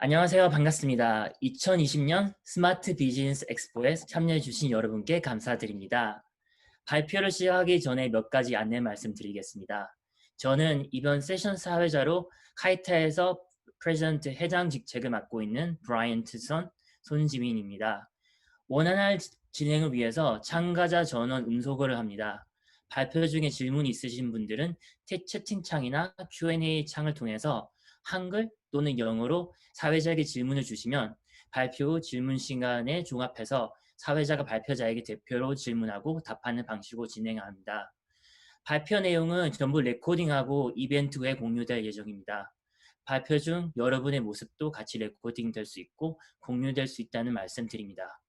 안녕하세요. 반갑습니다. 2020년 스마트 비즈니스 엑스포에 참여해 주신 여러분께 감사드립니다. 발표를 시작하기 전에 몇 가지 안내 말씀드리겠습니다. 저는 이번 세션 사회자로 카이타에서 프레젠트 회장 직책을 맡고 있는 브라이언트 손지민입니다. 원활한 진행을 위해서 참가자 전원 음소거를 합니다. 발표 중에 질문이 있으신 분들은 채팅창이나 Q&A 창을 통해서 한글 또는 영어로 사회자에게 질문을 주시면 발표 후 질문 시간에 종합해서 사회자가 발표자에게 대표로 질문하고 답하는 방식으로 진행합니다. 발표 내용은 전부 레코딩하고 이벤트 후에 공유될 예정입니다. 발표 중 여러분의 모습도 같이 레코딩될 수 있고 공유될 수 있다는 말씀드립니다.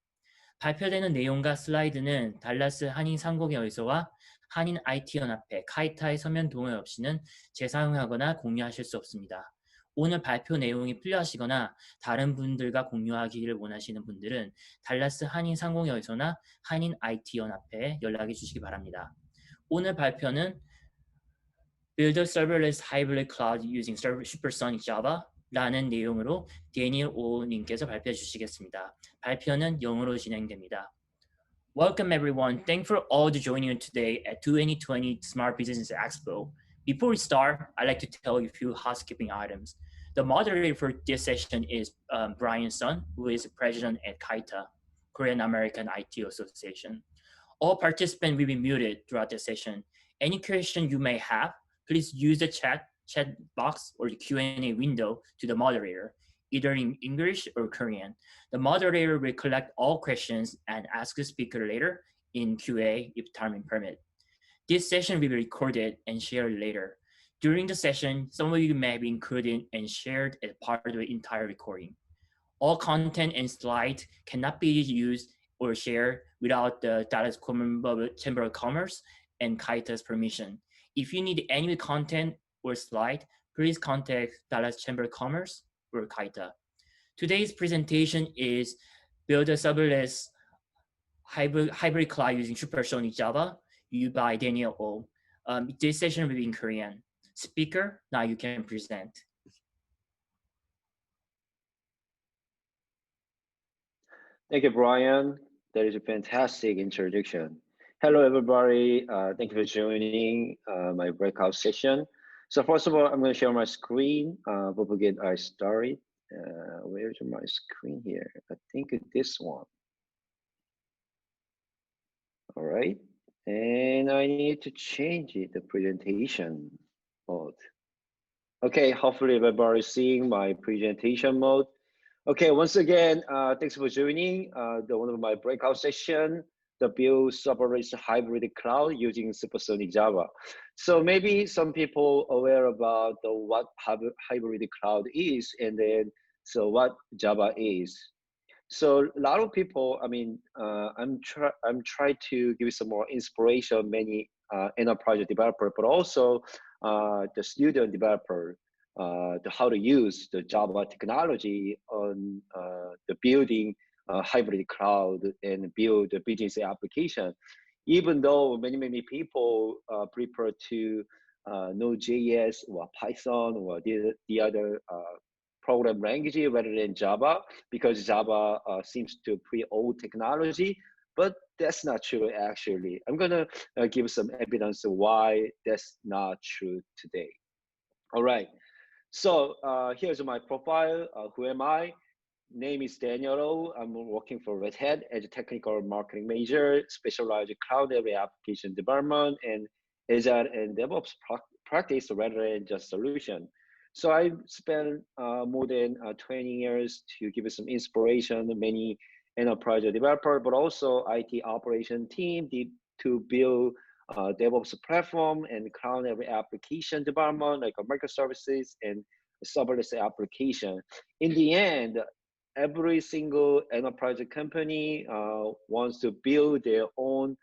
발표되는 내용과 슬라이드는 달라스 한인상공회의소와 한인 IT연합회 카이타의 서면 동의 없이는 재사용하거나 공유하실 수 없습니다. 오늘 발표 내용이 필요하시거나 다른 분들과 공유하기를 원하시는 분들은 달라스 한인상공회의소나 한인 IT연합회에 연락해 주시기 바랍니다. 오늘 발표는 Build a serverless hybrid cloud using Supersonic Java 라는 내용으로 데니얼 오 님께서 발표해 주시겠습니다. 발표는 영어로 진행됩니다. Welcome everyone. Thanks for all joining us today at 2020 Smart Business Expo. Before we start, I'd like to tell you a few housekeeping items. The moderator for this session is Brian Sun, who is president at KAITA, Korean American IT Association. All participants will be muted throughout the session. Any question you may have, please use the chat box or the Q&A window to the moderator, either in English or Korean. The moderator will collect all questions and ask the speaker later in QA if time permits. This session will be recorded and shared later. During the session, some of you may be included and shared as part of the entire recording. All content and slides cannot be used or shared without the Dallas Chamber of Commerce and KAITA's permission. If you need any content or slide, please contact Dallas Chamber of Commerce or KAITA. Today's presentation is Build a Serverless Hybrid Cloud using Supersonic Java, used by Daniel O. This session will be in Korean. Speaker, now you can present. Thank you, Brian. That is a fantastic introduction. Hello, everybody. Thank you for joining my breakout session. So first of all, I'm going to share my screen. Before I start, where's my screen here? I think it's this one. All right. And I need to change it, the presentation mode. Okay, hopefully everybody's seeing my presentation mode. Okay, once again, thanks for joining one of my breakout session, the Build Serverless Hybrid Cloud using Supersonic Java. So maybe some people aware about what hybrid cloud is, and then so what Java is. So a lot of people, I mean, I'm trying to give you some more inspiration, many enterprise developer, but also the student developer, how to use the Java technology on the building hybrid cloud and build a business application. Even though many people prefer to know JS or Python or the other program language rather than Java, because Java seems to be old technology, but that's not true actually. I'm gonna give some evidence why that's not true today. All right, so here's my profile. Who am I? Name is Daniel O. I'm working for Red Hat as a technical marketing major, specialized in cloud area application development and Agile and DevOps practice rather than just solution. So I spent more than 20 years to give you some inspiration to many enterprise developer, but also IT operation team to build DevOps platform and cloud area application development like microservices and serverless application. In the end, every single enterprise company wants to build their own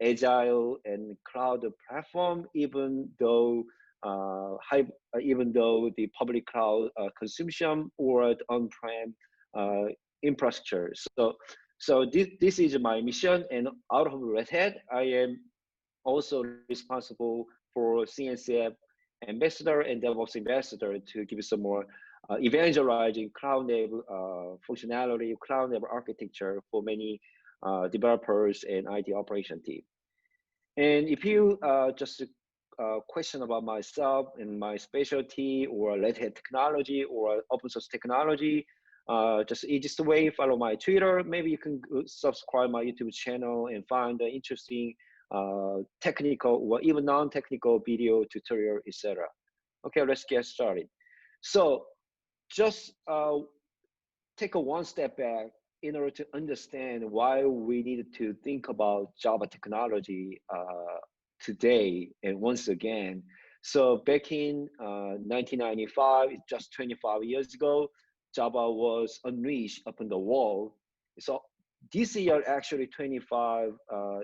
agile and cloud platform, even though the public cloud consumption or on-prem infrastructure. So this is my mission, and out of Red Hat, I am also responsible for CNCF ambassador and DevOps ambassador to give you some more evangelizing cloud native functionality, cloud native architecture for many developers and IT operation team. And if you just question about myself and my specialty or Red Hat technology or open source technology, just easiest way, follow my Twitter. Maybe you can subscribe my YouTube channel and find the interesting technical or even non-technical video tutorial, etc. Okay, let's get started. So just take a one step back in order to understand why we need to think about Java technology today and once again. So back in 1995, just 25 years ago, Java was unleashed upon the world. So this year, actually 25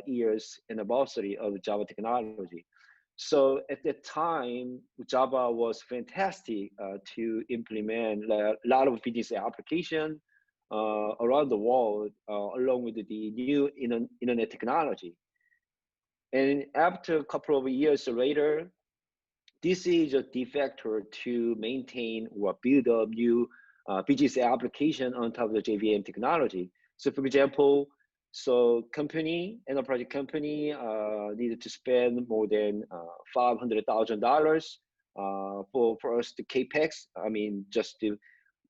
years anniversary of Java technology. So at that time, Java was fantastic to implement a lot of business application around the world, along with the new internet technology. And after a couple of years later, this is a de facto to maintain or build up new business application on top of the JVM technology. So for example, enterprise company needed to spend more than $500,000 for us to CAPEX. I mean, just to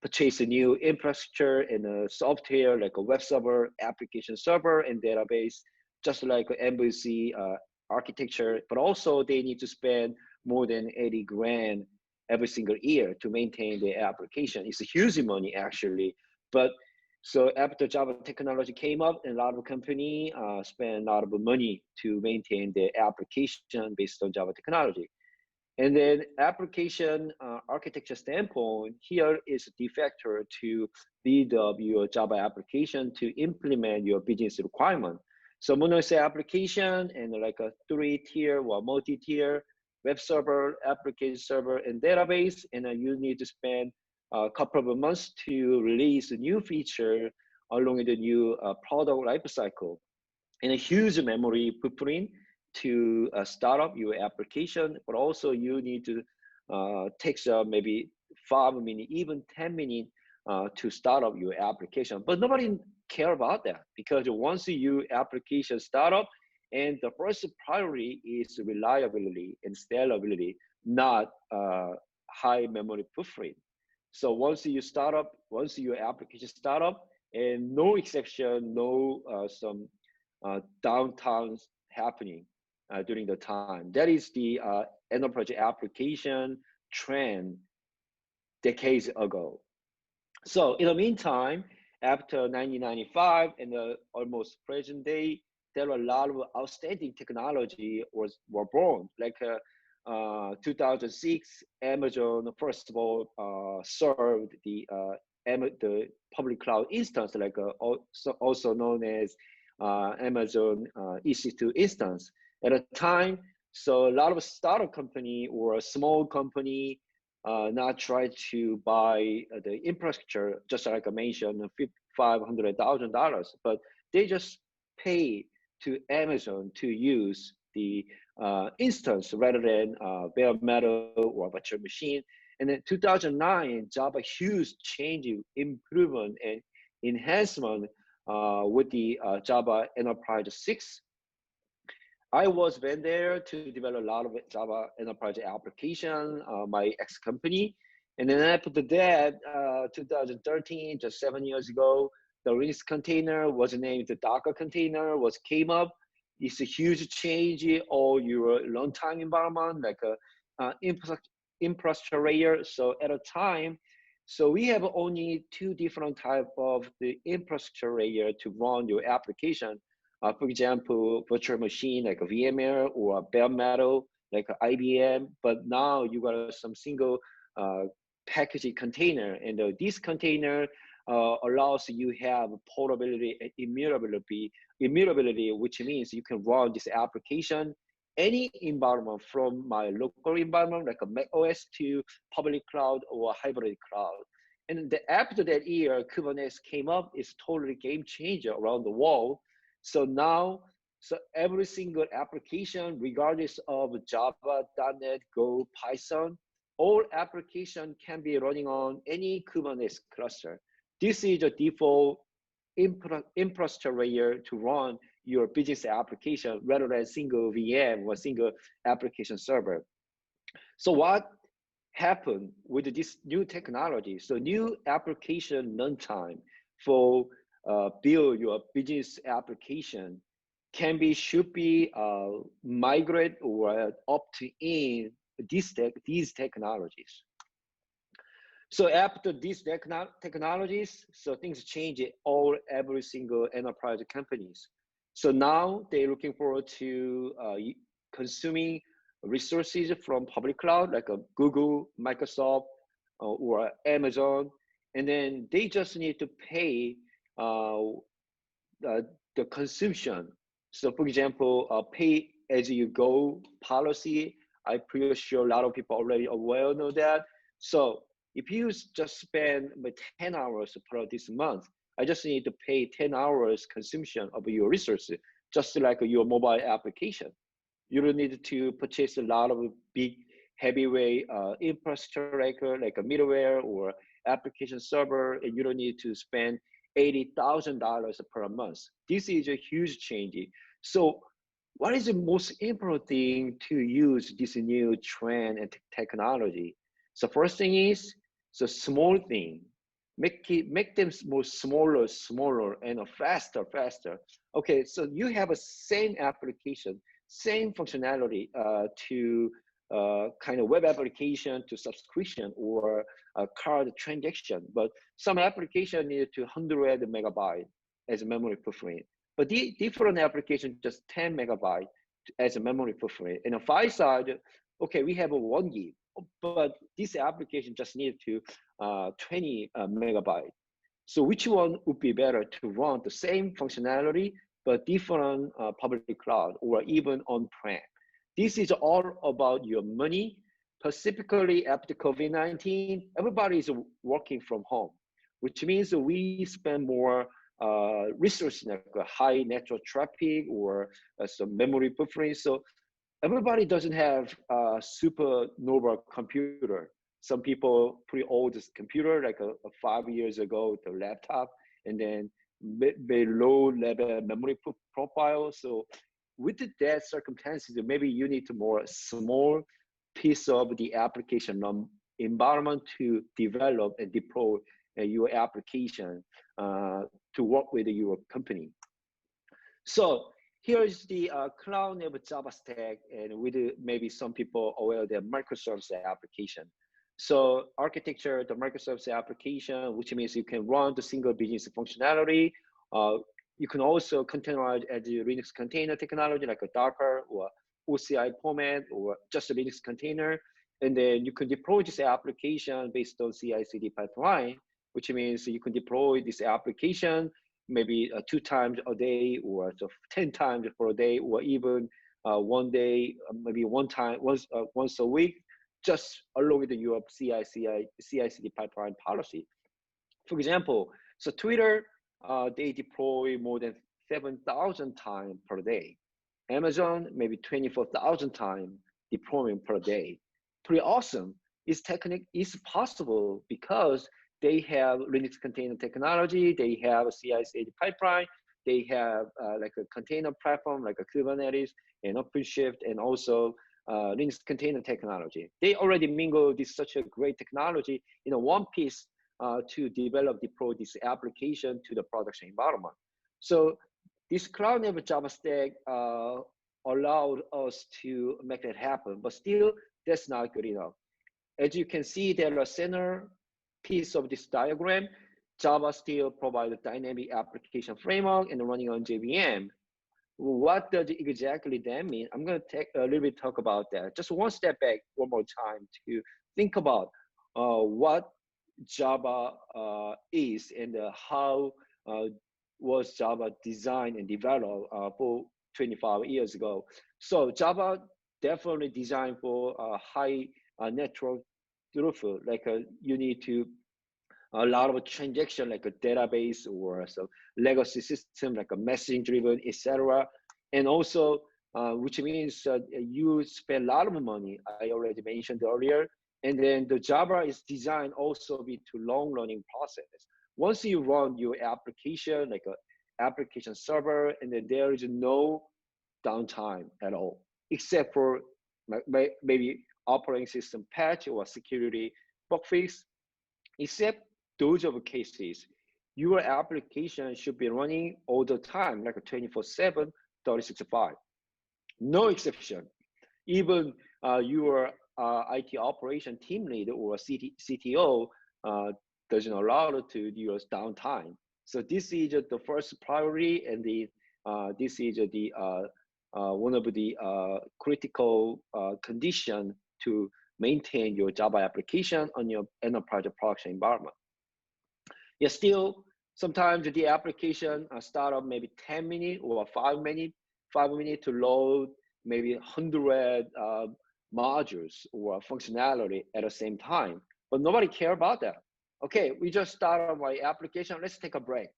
purchase a new infrastructure and a software like a web server, application server, and database, just like an MVC architecture. But also they need to spend more than 80 grand every single year to maintain the application. It's a huge money actually, but so after Java technology came up, a lot of company spend a lot of money to maintain the application based on Java technology. And then application architecture standpoint, here is de facto to build up your Java application to implement your business requirement. So mono-site application and like a 3-tier or multi-tier web server, application server, and database, and you need to spend a couple of months to release a new feature along with the new product lifecycle, and a huge memory footprint to start up your application, but also you need to take maybe 5 minutes, even 10 minutes to start up your application. But nobody care about that because once your application start up, and the first priority is reliability and scalability, not high memory footprint. So once your application start up, and no exception, no some downtime happening during the time. That is the enterprise application trend decades ago. So in the meantime, after 1995 and almost present day, there are a lot of outstanding technology were born. Like 2006, Amazon first of all served the public cloud instance, like also known as Amazon EC2 instance. At a time, so a lot of startup company or a small company not try to buy the infrastructure, just like I mentioned, $500,000, but they just pay to Amazon to use the instance rather than bare metal or virtual machine. And then 2009, Java huge change, improvement, and enhancement with the Java Enterprise 6. I was been there to develop a lot of Java Enterprise application, my ex-company. And then after that, 2013, just 7 years ago, the Linux container was named the Docker container, came up. It's a huge change all your runtime environment, like a infrastructure layer. So at a time, so we have only 2 different type of the infrastructure layer to run your application. For example, virtual machine like a VMware or a bare metal like a IBM. But now you got some single packaging container, and this container allows you have portability and immutability, which means you can run this application any environment, from my local environment like a Mac OS to public cloud or hybrid cloud. And after that year, Kubernetes came up. It's totally game changer around the world. So now So every single application, regardless of Java, .NET, Go, Python, all application can be running on any Kubernetes cluster. This is the default infrastructure layer to run your business application rather than single VM or single application server. So what happened with this new technology? So new application runtime for build your business application should be migrate or opt in these technologies. So after these technologies, so things change in every single enterprise companies. So now they're looking forward to consuming resources from public cloud like Google, Microsoft, or Amazon, and then they just need to pay the consumption. So for example, pay as you go policy, I'm pretty sure a lot of people already aware of that. So if you just spend 10 hours per this month, I just need to pay 10 hours consumption of your resources, just like your mobile application. You don't need to purchase a lot of big heavyweight infrastructure like a middleware or application server, and you don't need to spend $80,000 per month. This is a huge change. So what is the most important thing to use this new trend and technology? So first thing is, so small thing, make them smaller, and faster. Okay, so you have a same application, same functionality to kind of web application to subscription or a card transaction, but some application need to 100 megabyte as a memory footprint, but the different application just 10 megabyte as a memory footprint. And on file side, okay, we have a 1 gig, but this application just need to 20 megabyte. So which one would be better to run the same functionality but different public cloud or even on-prem? This is all about your money. Specifically after COVID-19, everybody is working from home, which means that we spend more resources like high network traffic or some memory footprint. So everybody doesn't have a super novel computer. Some people pretty old computer, like a 5 years ago, the laptop, and then very low level memory profile. So with that circumstances, maybe you need to more small piece of the application environment to develop and deploy your application to work with your company. So here is the cloud native Java stack, and with maybe some people aware of the microservice application. So architecture, the microservice application, which means you can run the single business functionality. You can also containerize as a Linux container technology like a Docker or OCI format or just a Linux container. And then you can deploy this application based on CI/CD pipeline, which means you can deploy this application maybe 2 times a day or 10 times per day, or even 1 day, maybe once a week, just along with your CI/CD pipeline policy. For example, so Twitter, they deploy more than 7,000 times per day. Amazon, maybe 24,000 times deployment per day. Pretty awesome. It's possible because they have Linux container technology, they have a CI/CD pipeline, they have like a container platform like a Kubernetes and OpenShift, and also Linux container technology. They already mingle this such a great technology in a one piece to deploy this application to the production environment. So this cloud native Java stack allowed us to make that happen, but still that's not good enough. As you can see, there are center piece of this diagram. Java still provides a dynamic application framework and running on JVM. What does exactly that mean? I'm going to take a little bit talk about that. Just one step back one more time to think about what Java is and how was Java designed and developed for 25 years ago. So Java definitely designed for high network throughput, like you need to a lot of transaction like a database or some legacy system like a messaging driven, etc. And also, which means you spend a lot of money, I already mentioned earlier, and then the Java is designed also be to long running process. Once you run your application, like a application server, and then there is no downtime at all, except for maybe operating system patch or security bug fix. Except those of cases, your application should be running all the time, like a 24/7, 365. No exception. Even your IT operation team lead or CTO doesn't allow to use downtime. So this is the first priority, and this is the one of the critical condition to maintain your Java application on your enterprise production environment. Yeah, still sometimes the application start up maybe 10 minutes or 5 minutes to load maybe 100 modules or functionality at the same time, but nobody care about that. Okay, we just start on my application. Let's take a break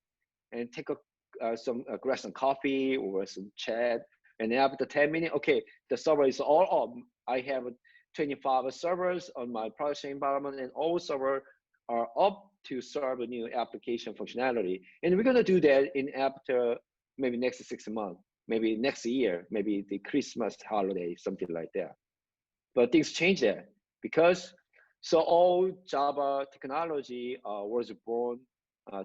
and take grab some coffee or some chat. And after 10 minutes, okay, the server is all up. I have 25 servers on my production environment, and all servers are up to serve a new application functionality. And we're gonna do that in after maybe next 6 months, maybe next year, maybe the Christmas holiday, something like that. But things change there because so all Java technology was born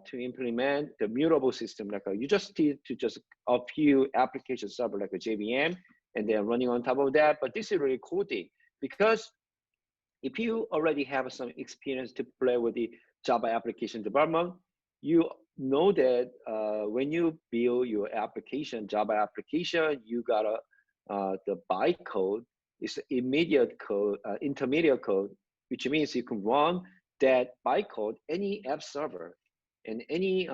to implement the mutable system. Like you just need to just a few application server like a JVM, and they're running on top of that. But this is really cool thing because if you already have some experience to play with the Java application development, you know that when you build your application, Java application, you got the bytecode is immediate code, intermediate code, which means you can run that bytecode any app server and any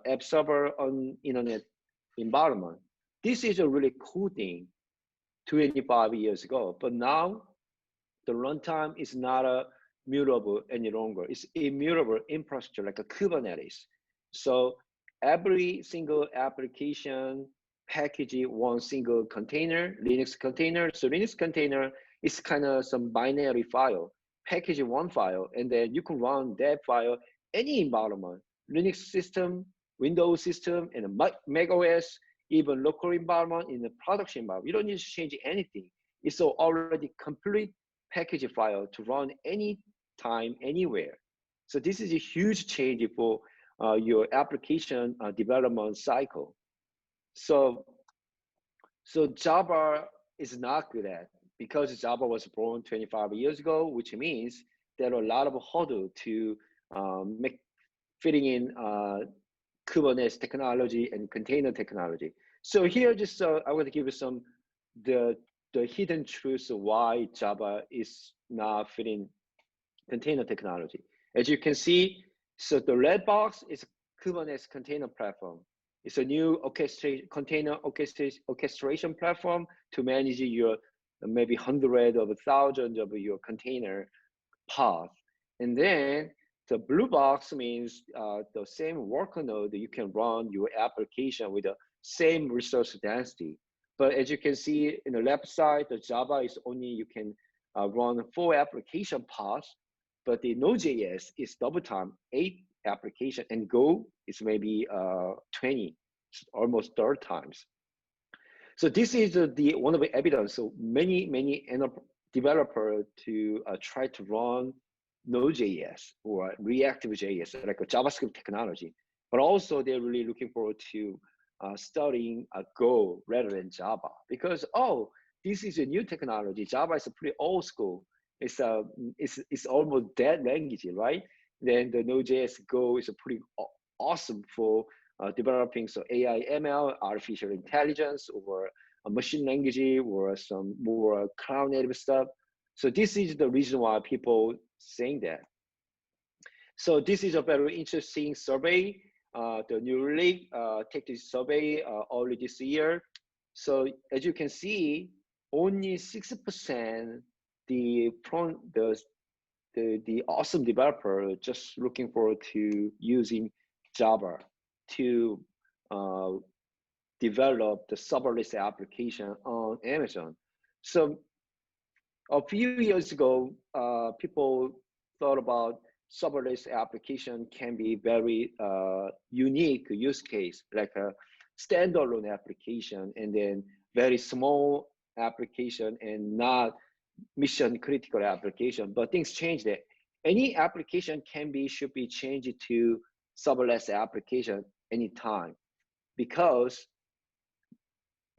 app server on internet environment. This is a really cool thing 25 years ago, but now the runtime is not a mutable any longer. It's immutable infrastructure like a Kubernetes. So every single application package one single container, Linux container. So Linux container is kind of some binary file, package one file, and then you can run that file any environment, Linux system, Windows system, and a Mac OS, even local environment in the production environment. You don't need to change anything. It's already complete package file to run any time, anywhere. So this is a huge change for your application development cycle. So Java is not good at, because Java was born 25 years ago, which means there are a lot of hurdles to fitting in Kubernetes technology and container technology. So here, just I want to give you some the hidden truths of why Java is not fitting container technology. As you can see, so the red box is Kubernetes container platform. It's a new container orchestration platform to manage your maybe hundreds of thousands of your container paths. And then the blue box means the same worker node that you can run your application with the same resource density. But as you can see in the left side, the Java is only you can run 4 application paths, but the Node.js is double time, 8 application, and Go is maybe 20, almost 3 times. So this is the one of the evidence. So many developers to try to run Node.js or Reactive.js, like a JavaScript technology, but also they're really looking forward to studying Go rather than Java, because this is a new technology. Java is a pretty old school. It's almost dead language, right? Then the Node.js Go is a pretty awesome for developing AI, ML, artificial intelligence, or a machine language, or some more cloud native stuff. So this is the reason why people saying that. So this is a very interesting survey. The New Relic take this survey early this year. So as you can see, only 6% the awesome developer just looking forward to using Java to develop the serverless application on Amazon. So a few years ago, people thought about serverless application can be very unique use case, like a standalone application, and then very small application and not mission critical application. But things changed. That any application should be changed to serverless application anytime, because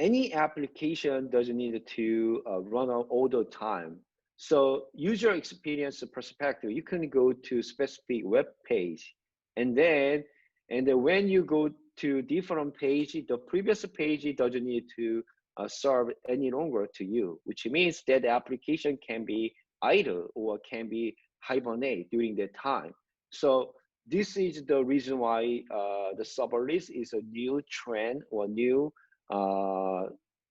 any application doesn't need to run on all the time. So user experience perspective, you can go to specific web page, and then when you go to different page, the previous page doesn't need to serve any longer to you, which means that the application can be idle or can be hibernate during that time. So this is the reason why the serverless is a new trend or new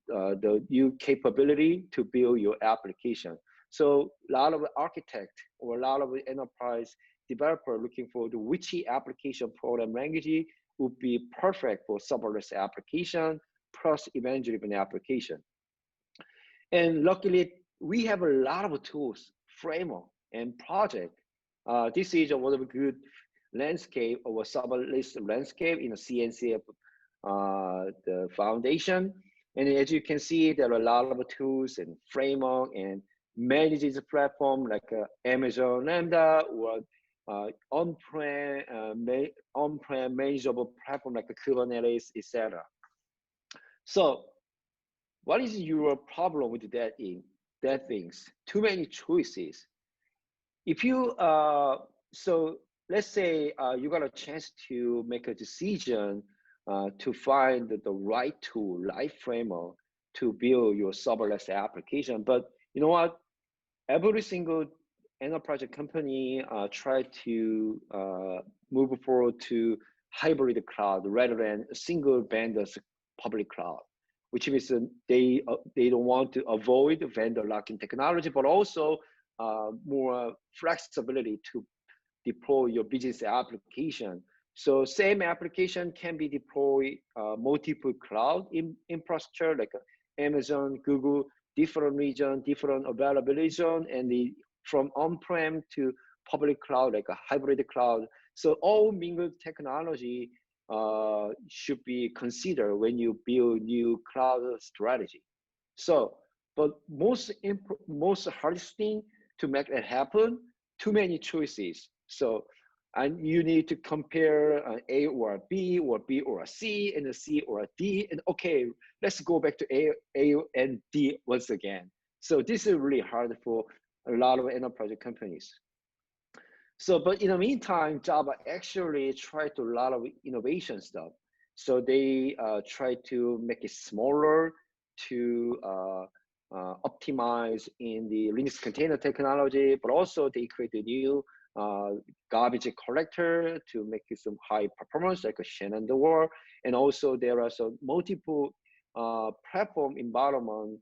the new capability to build your application. So a lot of architect or a lot of enterprise developer looking for the which application program language would be perfect for serverless application plus event-driven application. And luckily, we have a lot of tools, framework, and project. This is one of a good landscape of a serverless landscape in a CNCF the foundation. And as you can see, there are a lot of tools and framework and manages platform like Amazon Lambda or on-prem manageable platform like Kubernetes, etc. So what is your problem with that things? Too many choices. If you, so let's say you got a chance to make a decision to find the right tool, right framework to build your serverless application. But you know what? Every single enterprise company try to move forward to hybrid cloud rather than a single vendor's public cloud, which means they don't want to avoid vendor locking technology, but also more flexibility to deploy your business application. So same application can be deployed multiple cloud infrastructure like Amazon, Google, different region, different availability zone, and from on-prem to public cloud like a hybrid cloud. So all mingled technology should be considered when you build new cloud strategy. So, but most hardest thing to make that happen, too many choices. So, and you need to compare A or B or B or C and a C or a D. And okay, let's go back to A and D once again. So this is really hard for a lot of enterprise companies. So, but in the meantime, Java actually tried to a lot of innovation stuff. So they try to make it smaller to optimize in the Linux container technology, but also they created new garbage collector to make it some high performance like a Shenandoah. And also there are some multiple platform environment.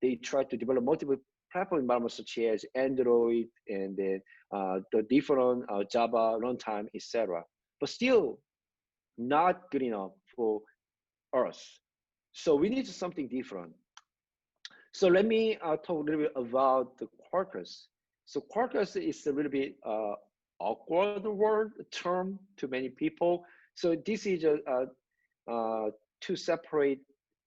They try to develop multiple platform environments such as Android and then the different Java runtime, etc. But still not good enough for us. So we need something different. So let me talk a little bit about the Quakrus. So Quakrus is a little bit awkward word term to many people. So this is two separate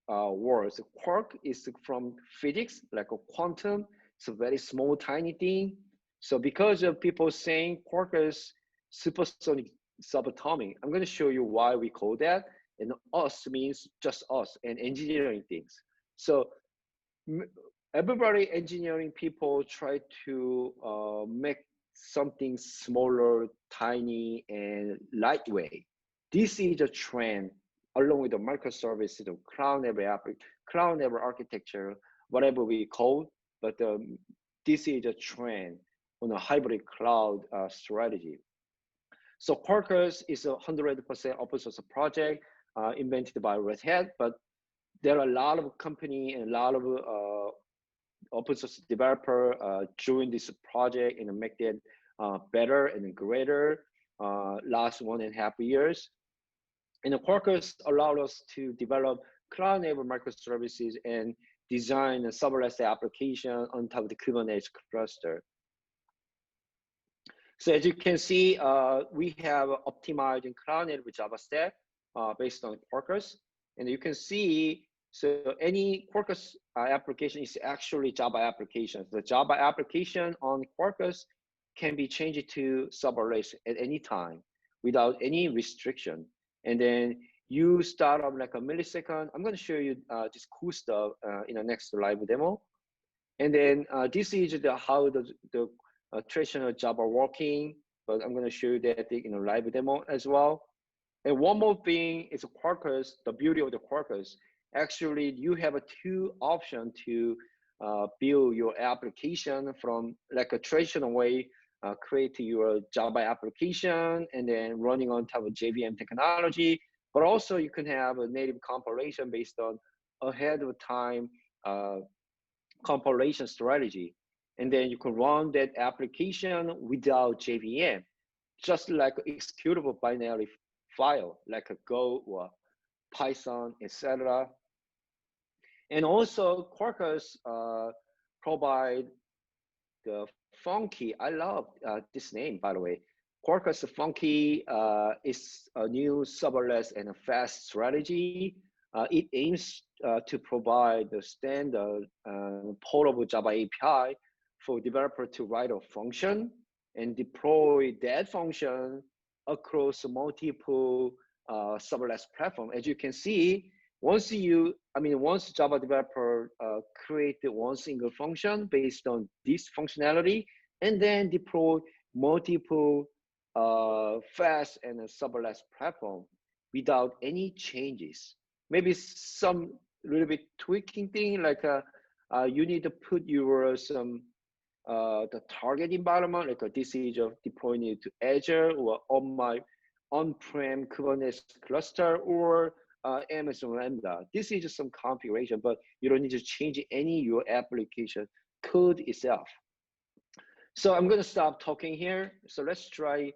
words. Quark is from physics, like a quantum. It's a very small, tiny thing. So because of people saying Quakrus supersonic subatomic, I'm going to show you why we call that. And us means just us and engineering things. So everybody engineering people try to make something smaller, tiny, and lightweight. This is a trend along with the microservices, the cloud level architecture, whatever we call, but this is a trend on a hybrid cloud strategy. So Quakrus is a 100% open source project invented by Red Hat, but there are a lot of company and a lot of open source developer join this project and make it better and greater last 1.5 years. And the Quakrus allowed us to develop cloud-enabled microservices and design a serverless application on top of the Kubernetes cluster. So as you can see, we have optimized in cloud-native Java stack based on Quakrus. And you can see, so any Quakrus application is actually Java application. The Java application on Quakrus can be changed to serverless at any time without any restriction. And then you start up like a millisecond. I'm going to show you this cool stuff in the next live demo. And then this is how the traditional Java working, but I'm going to show you that in a live demo as well. And one more thing is Quakrus, the beauty of the Quakrus. Actually, you have two options to build your application from like a traditional way, create your Java application and then running on top of JVM technology. But also you can have a native compilation based on ahead of time compilation strategy. And then you can run that application without JVM, just like executable binary file, like a Go or Python, etc. And also Quakrus provide the funky, I love this name, by the way. Quakrus Funky is a new serverless and a fast strategy. It aims to provide the standard portable Java API for developer to write a function and deploy that function across multiple serverless platform. As you can see, once Java developer create one single function based on this functionality, and then deploy multiple fast and serverless platform without any changes. Maybe some little bit tweaking thing, like you need to put your the target environment, like this is of deploying it to Azure or on my on-prem Kubernetes cluster or Amazon Lambda. This is just some configuration, but you don't need to change any your application code itself. So I'm going to stop talking here. So let's try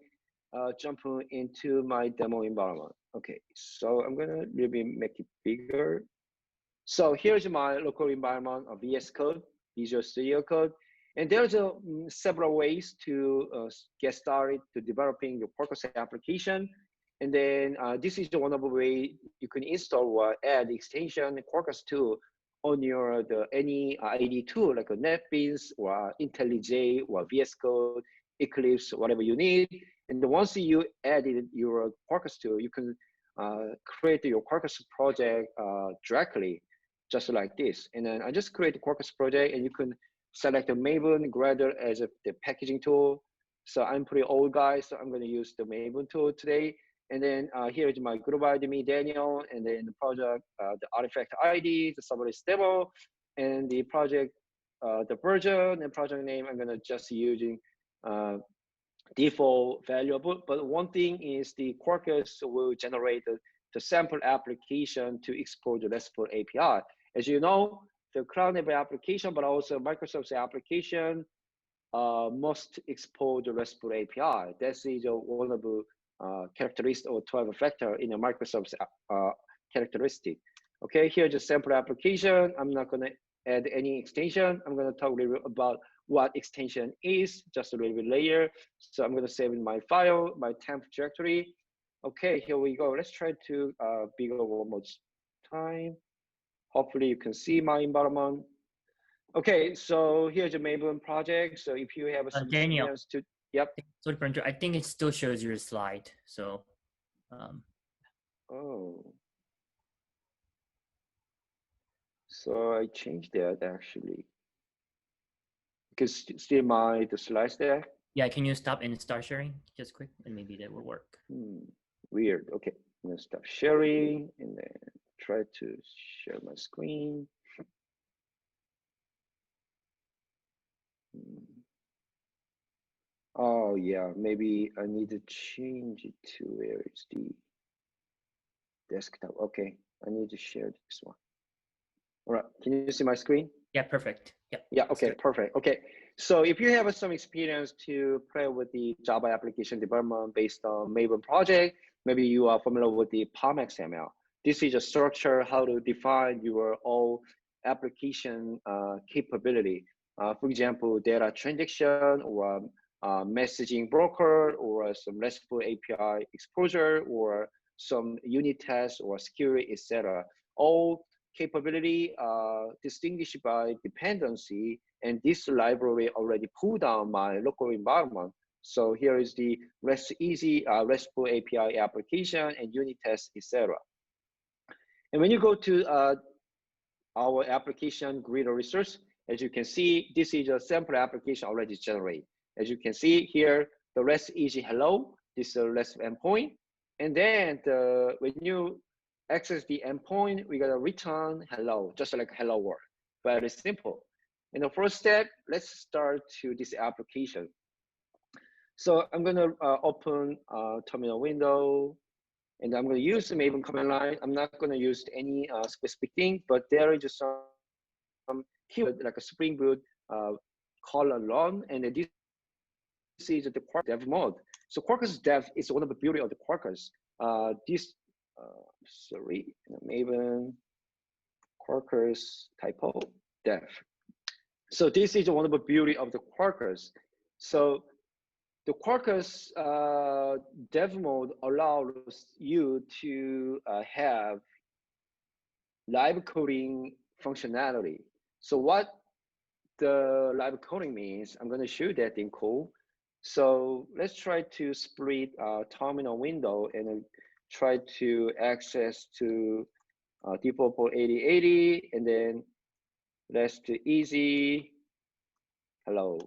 jumping into my demo environment. Okay, so I'm going to maybe make it bigger. So here's my local environment of VS Code, Visual Studio Code. And there's several ways to get started to developing your Quakrus application. And then this is one of the way you can install or add extension Quakrus tool on your any IDE tool like a NetBeans or IntelliJ or VS Code, Eclipse, whatever you need. And once you added your Quakrus tool, you can create your Quakrus project directly, just like this. And then I just create a Quakrus project, and you can select the Maven Gradle as the packaging tool. So I'm pretty old guy, so I'm going to use the Maven tool today. And then here is my group ID, me, Daniel, and then the project, the artifact ID, the serverless demo, and the project, the version and project name. I'm going to just using default variable. But one thing is the Quakrus will generate the sample application to export the RESTful API. As you know, the cloud-native application, but also microservice application must export the RESTful API. That's one of the characteristic or 12 factor in a microservice characteristic. Okay, here's a sample application. I'm not going to add any extension. I'm going to talk a little bit about what extension is, just a little bit later. So I'm going to save in my file, my temp directory. Okay, here we go. Let's try to bigger one more time. Hopefully you can see my environment. Okay, so here's a Maven project. So if you have some Daniel, to, yep. Sorry, Brenda, I think it still shows your slide. So, oh. So I changed that actually. Because still the slides there. Yeah, can you stop and start sharing just quick, and maybe that will work. Weird. Okay, I'm gonna stop sharing and then try to share my screen. Oh yeah, maybe I need to change it to where it's the desktop. Okay, I need to share this one. All right, can you see my screen? Yeah, perfect. Yep. Yeah, That's okay, good. perfect. Okay, so if you have some experience to play with the Java application development based on Maven project, maybe you are familiar with the POM XML. This is a structure how to define your all application capability. For example, data transaction or messaging broker or some RESTful API exposure or some unit tests or security, etc. All capability distinguished by dependency, and this library already pulled down my local environment. So here is the RESTful API application and unit tests, etc. And when you go to our application grid resource, as you can see, this is a sample application already generated. As you can see here, the REST easy hello, this is a REST endpoint. And then when you access the endpoint, we gotta return hello, just like hello world. Very simple. In the first step, let's start to this application. So I'm gonna open terminal window, and I'm gonna use the Maven command line. I'm not gonna use any specific thing, but there is some keyword like a Spring Boot colon run, and this is the Quakrus dev mode. So Quakrus dev is one of the beauty of the Quakrus. Sorry, Maven Quakrus typo dev. So this is one of the beauty of the Quakrus. So the Quakrus dev mode allows you to have live coding functionality. So what the live coding means, I'm going to show that in code. So let's try to split terminal window and try to access to default port 8080, and then let's do easy hello.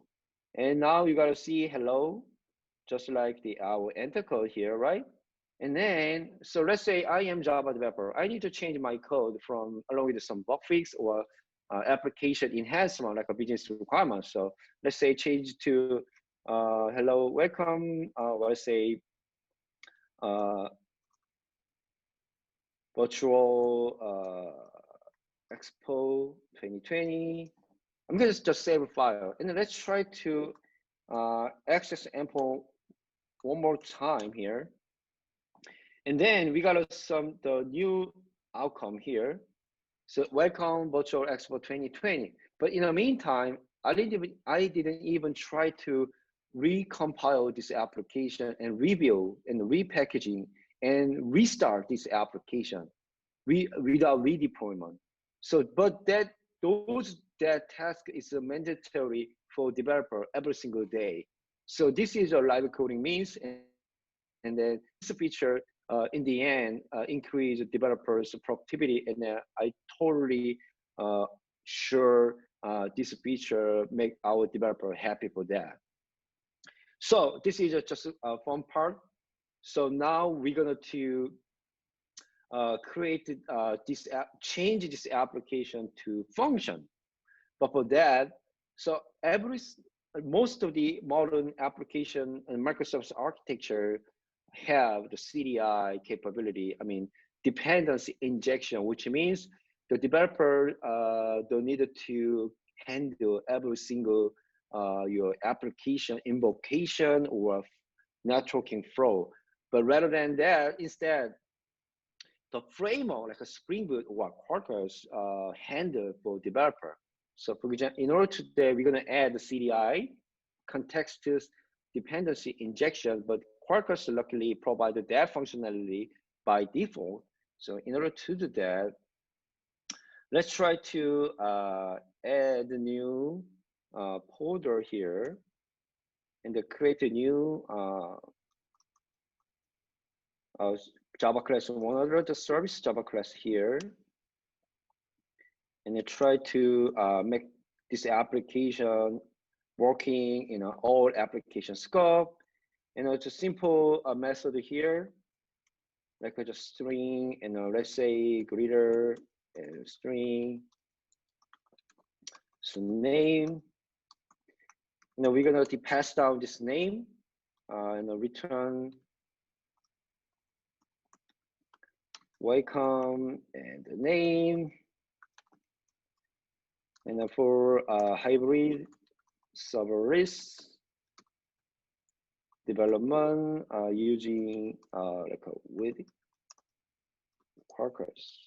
And now you got to see hello, just like our enter code here, right? And then, so let's say I am Java developer. I need to change my code from along with some bug fix or application enhancement like a business requirement. So let's say change to hello, welcome, let's say virtual Expo 2020. I'm gonna just save a file, and then let's try to access endpoint one more time here. And then we got the new outcome here. So welcome virtual Expo 2020. But in the meantime, I didn't even try to recompile this application and rebuild and repackaging and restart this application without redeployment. So, but that task is mandatory for developer every single day. So this is a live coding means, and then this feature in the end increase developers' productivity, and I totally sure this feature make our developer happy for that. So this is just a fun part. So now we're gonna to create this app, change this application to function. But for that, so most of the modern application and microservice architecture have the CDI capability. I mean, dependency injection, which means the developer don't need to handle every single your application invocation or networking flow. But rather than that, instead, the framework like a Spring Boot or Quakrus handle for developer. So for example, in order today, we're gonna add the CDI, contextual dependency injection, but Quakrus luckily provided that functionality by default. So in order to do that, let's try to add a new folder here and create a new Java class 100 the service Java class here, and I try to make this application working in all application scope. And it's a simple method here, like a just string, and let's say greeter and string. So name. We're gonna pass down this name and return welcome and the name. And then for hybrid serverless development using like with Quakrus.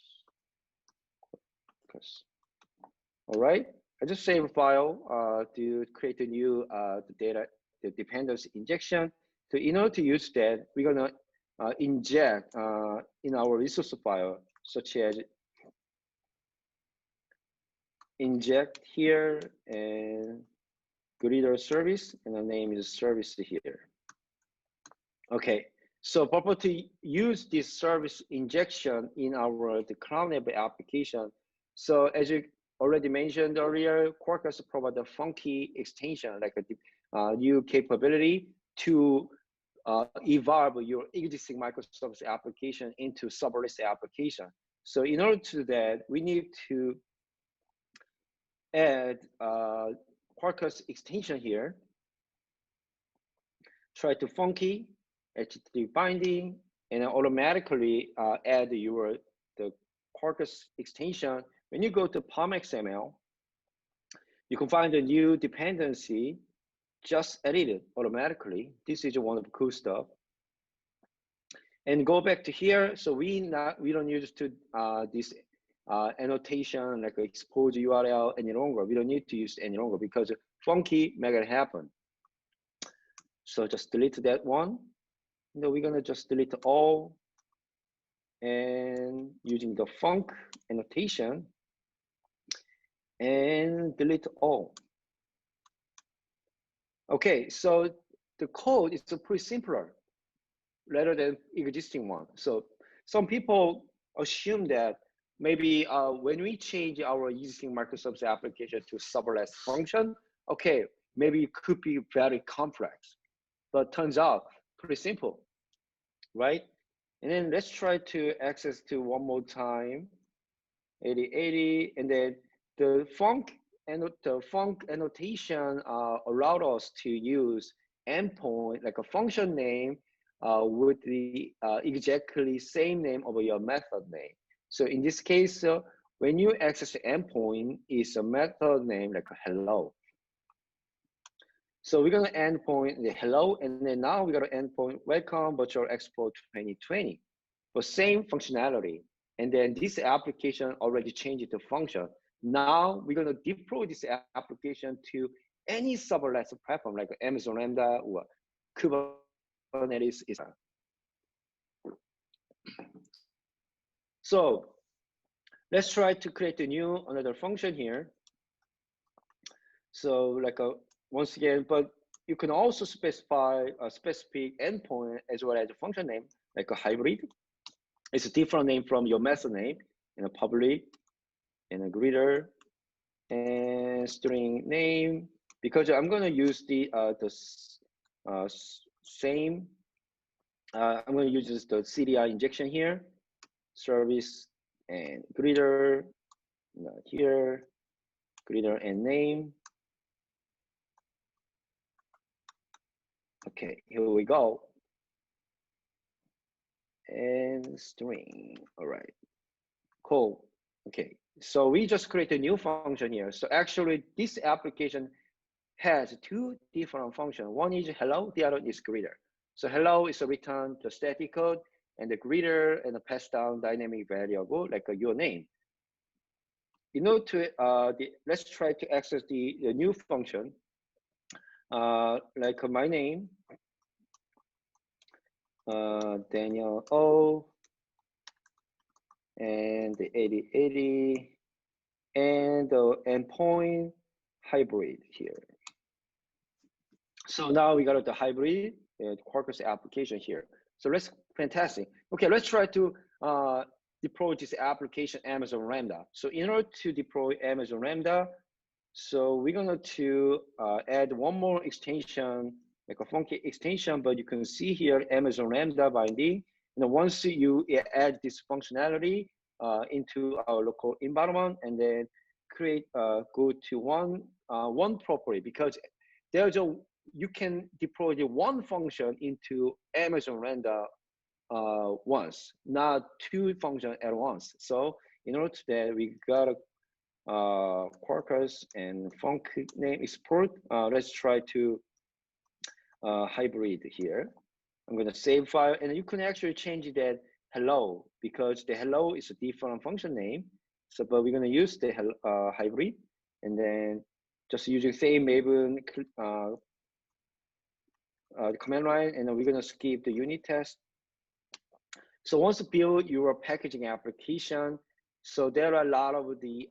All right, I just save a file to create a new the dependency injection. So in order to use that, we're gonna inject in our resource file, such as inject here and greeter service, and the name is service here. Okay, so purpose to use this service injection in our the cloud application. So as you already mentioned earlier, Quakrus provide a funky extension, like a new capability to evolve your existing microservice application into serverless application. So in order to that, we need to add Quakrus extension here. Try to funky HTTP binding, and automatically add the Quakrus extension. When you go to POM.XML, you can find a new dependency, just edit it automatically. This is one of the cool stuff. And go back to here. So we don't use to this annotation like expose URL any longer. We don't need to use any longer because funky make it happen. So just delete that one. No, we're gonna just delete all, and using the func annotation and delete all. Okay, so the code is pretty simpler rather than existing one. So some people assume that maybe when we change our existing microservice application to serverless function, okay, maybe it could be very complex, but turns out pretty simple, right? And then let's try to access to one more time, 8080, and then the func annotation allowed us to use endpoint like a function name with the exactly same name of your method name. So in this case, when you access the endpoint, is a method name like a hello. So we're gonna endpoint the hello, and then now we got to endpoint welcome virtual Expo 2020 for same functionality. And then this application already changed the function. Now we're gonna deploy this application to any serverless platform like Amazon Lambda or Kubernetes. So let's try to create another function here. So like once again, but you can also specify a specific endpoint as well as a function name, like a hybrid. It's a different name from your method name, and a public, and a greeter, and string name. Because I'm going to use the same. I'm going to use the CDI injection here, service and greeter, here, greeter and name. Okay, here we go. And string, all right, cool. Okay, so we just create a new function here. So actually this application has two different functions. One is hello, the other is greeter. So hello is a return the static code, and the greeter and the pass down dynamic variable like your name. In order to, let's try to access the new function, like my name, Daniel O, and the 8080, and the endpoint hybrid here. So now we got the hybrid Quakrus application here. So let's, fantastic. Okay, let's try to deploy this application Amazon Lambda. So in order to deploy Amazon Lambda, so we're going to add one more extension, like a funky extension, but you can see here Amazon Lambda binding. And once you add this functionality into our local environment, and then create go to one property, because there's you can deploy the one function into Amazon Lambda once, not two functions at once. So in order to that, we gotta Quakrus and func name export. Let's try to hybrid here. I'm going to save file, and you can actually change that hello, because the hello is a different function name. So, but we're going to use the hybrid, and then just using same Maven the command line, and then we're going to skip the unit test. So once you build your packaging application, so there are a lot of the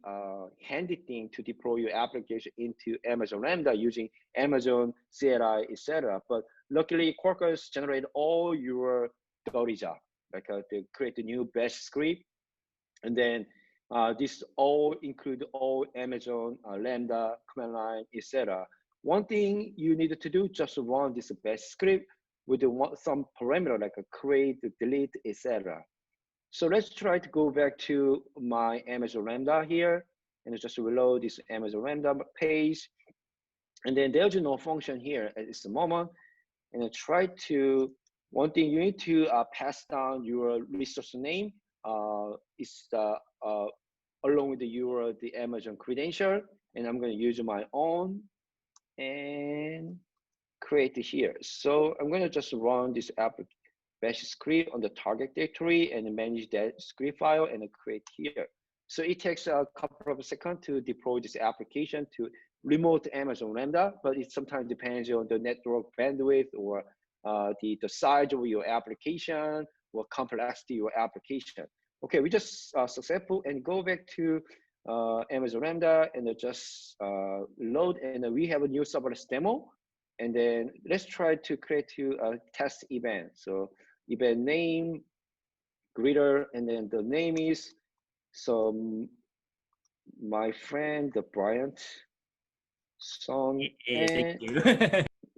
handy thing to deploy your application into Amazon Lambda using Amazon CLI, etc. But luckily, Quakrus generate all your dirty job, like to create a new bash script, and then this all include all Amazon Lambda command line, etc. One thing you need to do, just run this bash script with some parameter like a create, delete, etc. So let's try to go back to my Amazon Lambda here, and just reload this Amazon Lambda page. And then there's no function here at this moment. And I try to, one thing you need to pass down your resource name is along with the Amazon credential. And I'm going to use my own and create here. So I'm going to just run this bash script on the target directory and manage that script file and create here. So it takes a couple of seconds to deploy this application to remote Amazon Lambda, but it sometimes depends on the network bandwidth or the size of your application or complexity of your application. Okay, we just successful, and go back to Amazon Lambda and just load, and we have a new serverless demo. And then let's try to create a test event. So event name, greeter, and then the name is, so my friend, the Bryant song. Yeah, thank you.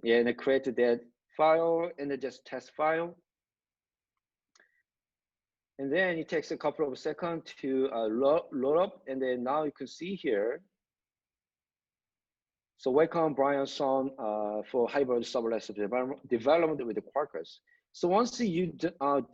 Yeah, and I created that file and then just test file. And then it takes a couple of seconds to load up. And then now you can see here. So welcome Brian Son for hybrid serverless development with the Quakrus. So once you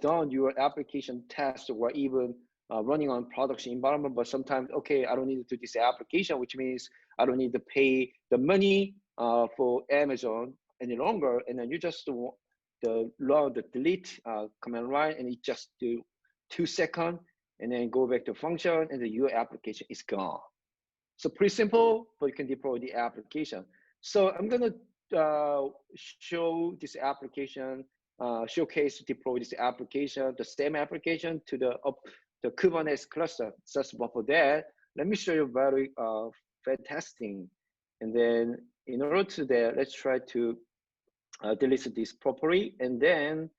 done your application test or even running on production environment, but sometimes, okay, I don't need to do this application, which means I don't need to pay the money for Amazon any longer. And then you just run the delete command line, and it just do 2 seconds, and then go back to function, and your application is gone. So pretty simple, but you can deploy the application. So I'm gonna show this application, showcase deploy this application, the same application to the Kubernetes cluster. Just before that, let me show you very fast testing. And then in order to that, let's try to delete this property, and then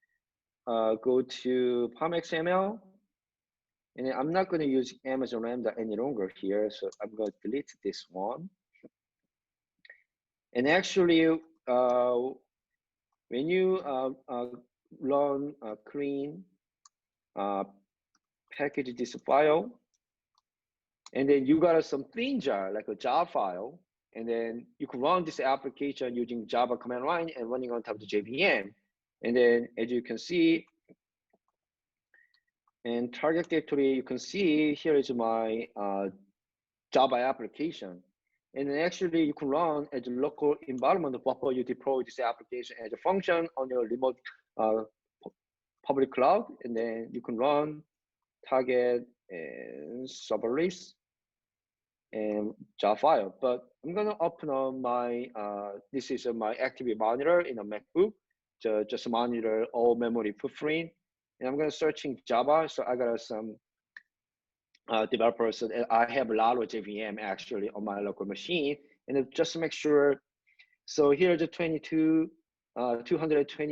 go to PalmXML. And I'm not going to use Amazon Lambda any longer here, so I'm going to delete this one. And actually, when you run clean package this file, and then you got some clean jar, like a jar file, and then you can run this application using Java command line and running on top of the JVM. And then, as you can see, and target directory, you can see here is my Java application. And then actually you can run as a local environment before you deploy this application as a function on your remote public cloud. And then you can run target and serverless and Java file. But I'm gonna open up my, this is my activity monitor in a MacBook to just monitor all memory footprint. And I'm gonna searching Java. So I got some developers. So I have a lot of JVM actually on my local machine, and just to make sure. So here's a 220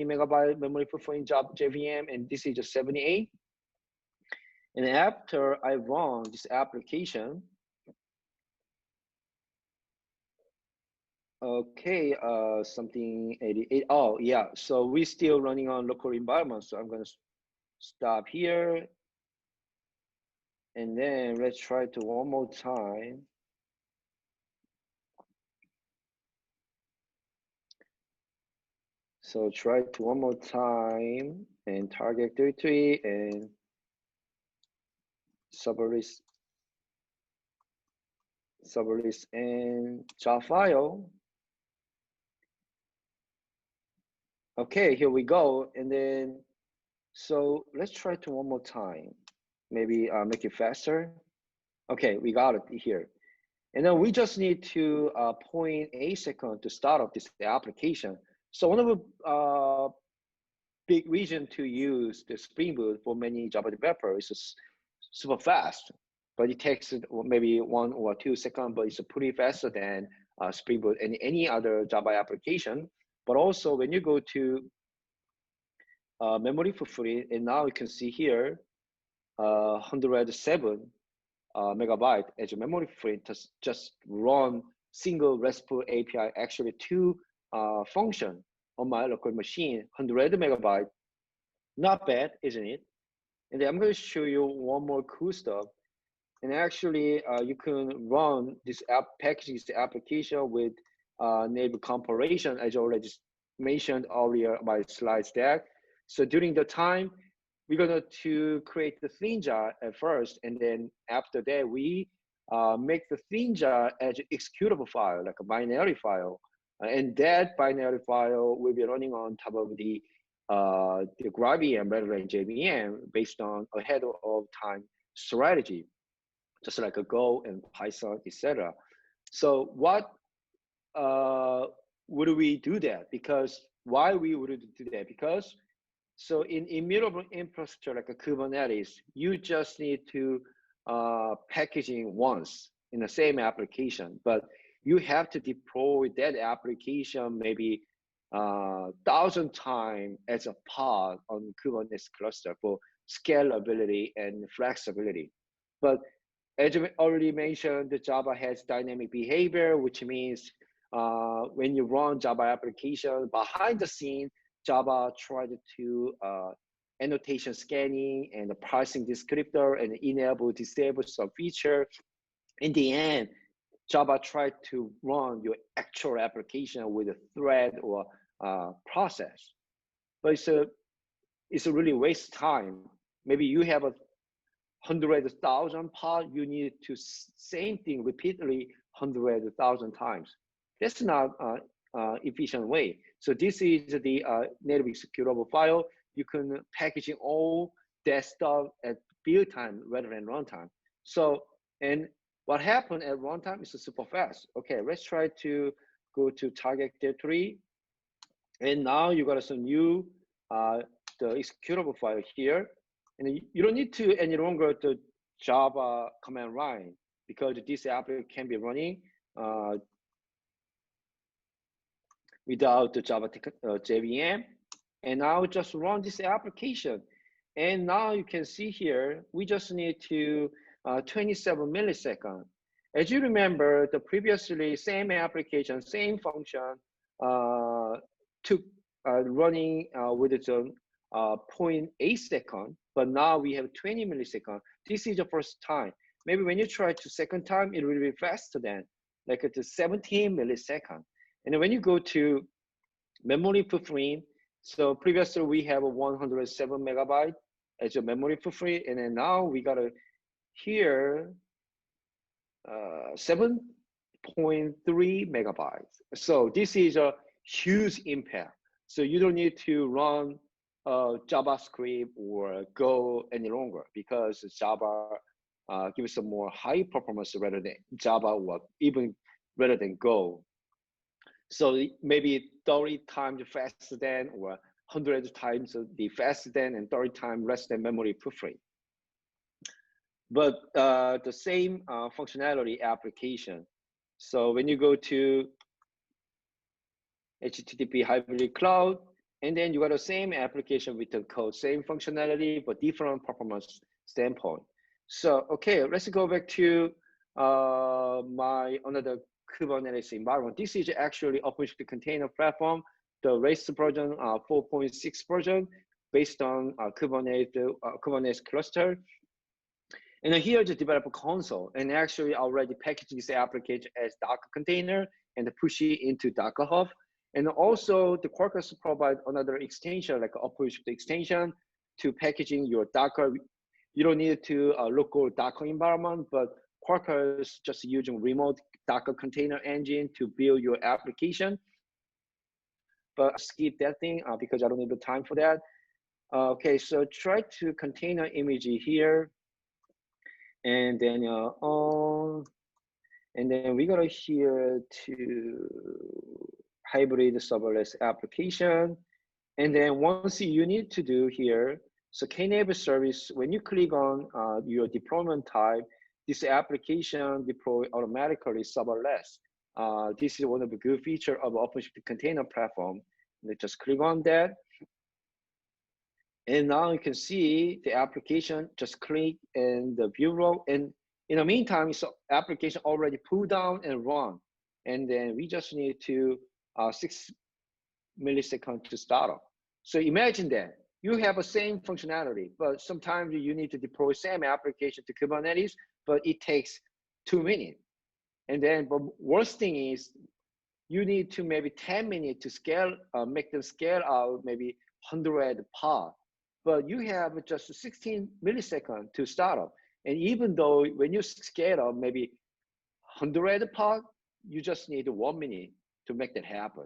megabyte memory footprint Java JVM, and this is a 78. And after I run this application, okay, something 88. Oh yeah, so we're still running on local environment. So I'm gonna stop here. And then let's try to one more time. So try to one more time and target directory and serverless. serverless and jar file. Okay, here we go. And then, so let's try it one more time. Maybe make it faster. Okay, we got it here. And then we just need to point a second to start up this application. So one of the big reason to use the Spring Boot for many Java developers is super fast, but it takes maybe 1 or 2 seconds, but it's pretty faster than Spring Boot and any other Java application. But also when you go to memory footprint, and now you can see here 107 megabyte as a memory footprint to just run single RESTful API, actually 2 function on my local machine, 100 megabyte. Not bad, isn't it? And then I'm going to show you one more cool stuff. And actually, you can run this packages application with native compilation, as I already mentioned earlier in my slides deck. So during the time, we're going to create the thin jar at first, and then after that, we make the thin jar as an executable file, like a binary file. And that binary file will be running on top of the GraalVM rather than JVM based on ahead of time strategy, just like a Go and Python, etc. So what would we do that? Because why we would do that? Because so in immutable infrastructure like a Kubernetes, you just need to packaging once in the same application, but you have to deploy that application maybe 1,000 times as a pod on Kubernetes cluster for scalability and flexibility. But as I already mentioned, the Java has dynamic behavior, which means when you run Java application behind the scene, Java tried to annotation scanning and the parsing descriptor and enable, disable some feature. In the end, Java tried to run your actual application with a thread or process, but it's a really waste time. Maybe you have 100,000 pods, you need to same thing repeatedly 100,000 times. That's not efficient way. So this is the native executable file. You can packaging all that stuff at build time rather than runtime. So, and what happened at runtime is super fast. Okay, let's try to go to target directory. And now you got some new the executable file here. And you don't need to any longer the Java command line because this application can be running without the Java JVM. And now just run this application. And now you can see here, we just need to 27 milliseconds. As you remember, the previously same application, same function took running with its own 0.8 second, but now we have 20 milliseconds. This is the first time. Maybe when you try to second time, it will be faster than like at 17 milliseconds. And when you go to memory footprint, so previously we have a 107 megabyte as a memory footprint, and then now we got a here 7.3 megabytes. So this is a huge impact. So you don't need to run JavaScript or Go any longer because Java gives some more high performance rather than Java or even rather than Go. So maybe 30 times faster than or 100 times the faster than and 30 times less than memory footprint. But the same functionality application. So when you go to HTTP Hybrid Cloud, and then you got the same application with the code, same functionality, but different performance standpoint. So, okay, let's go back to my another Kubernetes environment. This is actually OpenShift container platform, the latest version 4.6 version based on Kubernetes cluster. And here's the developer console, and actually already packaged this application as Docker container and push it into Docker Hub. And also the Quakrus provide another extension like OpenShift extension to packaging your Docker. You don't need to local Docker environment, but Quakrus, just using remote Docker container engine to build your application. But skip that thing because I don't need the time for that. Okay, so try to container image here, and then and then we go to here to hybrid serverless application. And then once you need to do here, so Knative service, when you click on your deployment type, this application deploy automatically serverless. This is one of the good features of OpenShift container platform. Let's just click on that. And now you can see the application, just click in the view role. And in the meantime, it's application already pulled down and run. And then we just need to 6 milliseconds to start up. So imagine that you have the same functionality, but sometimes you need to deploy same application to Kubernetes, but it takes 2 minutes. And then, but worst thing is you need to maybe 10 minutes to scale, make them scale out maybe 100 pod. But you have just 16 milliseconds to start up. And even though when you scale up maybe 100 pod, you just need 1 minute to make that happen.